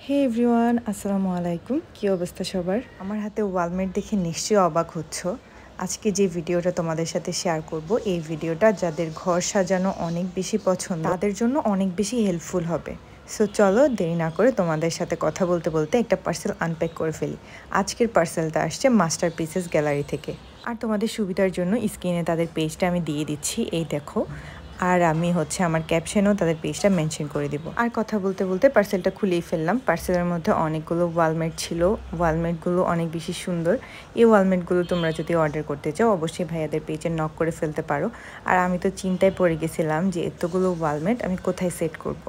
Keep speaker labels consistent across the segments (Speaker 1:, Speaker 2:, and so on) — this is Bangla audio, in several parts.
Speaker 1: হে এভরিওয়ান, আসসালামু আলাইকুম। কী অবস্থা সবার? আমার হাতে ওয়ালমেট দেখে নিশ্চয়ই অবাক হচ্ছ। আজকে যে ভিডিওটা তোমাদের সাথে শেয়ার করব, এই ভিডিওটা যাদের ঘর সাজানো অনেক বেশি পছন্দ তাদের জন্য অনেক বেশি হেল্পফুল হবে। সো চলো দেরি না করে তোমাদের সাথে কথা বলতে বলতে একটা পার্সেল আনপ্যাক করে ফেলি। আজকের পার্সেলটা আসছে মাস্টারপিসেস গ্যালারি থেকে। আর তোমাদের সুবিধার জন্য স্ক্রিনে তাদের পেজটা আমি দিয়ে দিচ্ছি, এই দেখো। আর আমি আমার ক্যাপশনেও তাদের পেজটা মেনশন করে দিব। আর কথা বলতে বলতে পার্সেলটা খুলেই ফেললাম। পার্সেলের মধ্যে অনেকগুলো ওয়ালমেট ছিল। ওয়ালমেটগুলো অনেক বেশি সুন্দর। এই ওয়ালমেটগুলো তোমরা যদি অর্ডার করতে চাও অবশ্যই ভাইয়াদের পেজে নক করে ফেলতে পারো। আর আমি তো চিন্তায় পড়ে গেছিলাম যে এতগুলো ওয়ালমেট আমি কোথায় সেট করব।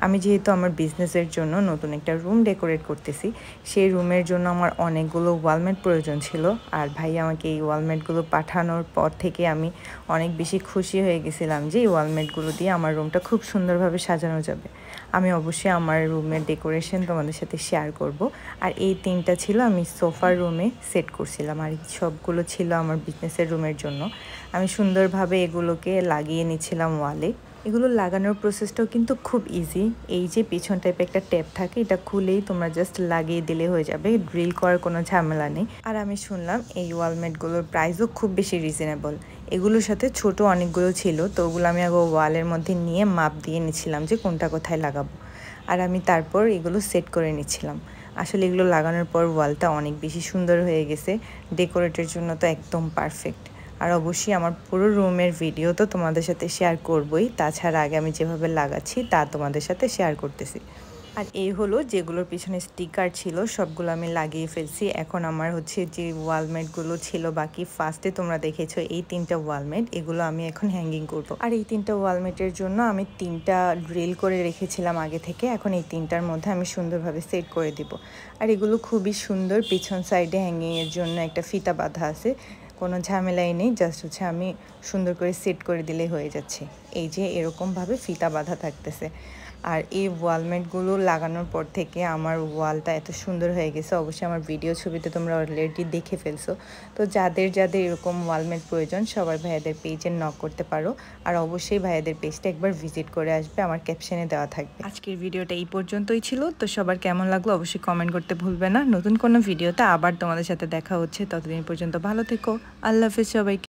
Speaker 1: আমি যেহেতু আমার বিজনেসের জন্য নতুন একটা রুম ডেকোরেট করতেছি, সেই রুমের জন্য আমার অনেকগুলো ওয়ালমেট প্রয়োজন ছিল। আর ভাই আমাকে এই ওয়ালমেটগুলো পাঠানোর পর থেকে আমি অনেক বেশি খুশি হয়ে গেছিলাম যে এই ওয়ালমেটগুলো দিয়ে আমার রুমটা খুব সুন্দরভাবে সাজানো যাবে। আমি অবশ্যই আমার রুমের ডেকোরেশন তোমাদের সাথে শেয়ার করব। আর এই তিনটা ছিল আমি সোফার রুমে সেট করছিলাম, আর সবগুলো ছিল আমার বিজনেসের রুমের জন্য। আমি সুন্দরভাবে এগুলোকে লাগিয়ে নিচ্ছিলাম ওয়ালে। এগুলো লাগানোর প্রসেসটাও কিন্তু খুব ইজি। এই যে পিছন টাইপে একটা ট্যাপ থাকে, এটা খুলেই তোমরা জাস্ট লাগিয়ে দিলে হয়ে যাবে, ড্রিল করার কোনো ঝামেলা নেই। আর আমি শুনলাম এই ওয়ালমেটগুলোর প্রাইসও খুব বেশি রিজনেবল। এগুলোর সাথে ছোট অনেকগুলো ছিল, তো ওগুলো আমি আগে ওয়ালের মধ্যে নিয়ে মাপ দিয়ে নিচ্ছিলাম যে কোনটা কোথায় লাগাবো। আর আমি তারপর এগুলো সেট করে নিচ্ছিলাম। আসলে এগুলো লাগানোর পর ওয়ালটা অনেক বেশি সুন্দর হয়ে গেছে। ডেকোরেটের জন্য তো একদম পারফেক্ট। আর অবশ্যই আমার পুরো রুমের ভিডিও তো তোমাদের সাথে শেয়ার করবই, তাছাড়া আগে আমি যেভাবে লাগাচ্ছি তা তোমাদের সাথে শেয়ার করতেছি। আর এই হলো যেগুলোর পিছনে স্টিকার ছিল সবগুলো আমি লাগিয়ে ফেলছি। এখন আমার যে ওয়ালমেটগুলো ছিল বাকি, ফার্স্টে তোমরা দেখেছো এই তিনটা ওয়ালমেট, এগুলো আমি এখন হ্যাঙ্গিং করব। আর এই তিনটা ওয়ালমেটের জন্য আমি তিনটা ড্রিল করে রেখেছিলাম আগে থেকে। এখন এই তিনটার মধ্যে আমি সুন্দরভাবে সেট করে দিব। আর এগুলো খুবই সুন্দর। পিছন সাইডে হ্যাঙ্গিংয়ের জন্য একটা ফিতা বাঁধা আছে, কোনো ঝামেলাই নেই। জাস্ট আমি সুন্দর করে সেট করে দিলেই হয়ে যাচ্ছে। এই যে এরকমভাবে ফিতা বাঁধা থাকতেছে। আর এই ওয়ালমেটগুলো লাগানোর পর থেকে আমার ওয়ালটা এত সুন্দর হয়ে গেছে। অবশ্যই আমার ভিডিও ছবিতে তোমরা অলরেডি দেখে ফেলছো। তো যাদের যাদের এরকম ওয়ালমেট প্রয়োজন সবাই ভাইয়াদের পেজে নক করতে পারো। আর অবশ্যই ভাইয়াদের পেজটা একবার ভিজিট করে আসবে, আমার ক্যাপশনে দেওয়া থাকবে। আজকের ভিডিওটা এই পর্যন্তই ছিল। তো সবার কেমন লাগলো অবশ্যই কমেন্ট করতে ভুলবে না। নতুন কোনো ভিডিওতে আবার তোমাদের সাথে দেখা হচ্ছে। ততদিন পর্যন্ত ভালো থেকো। আল্লাহ হাফেজ সবাইকে।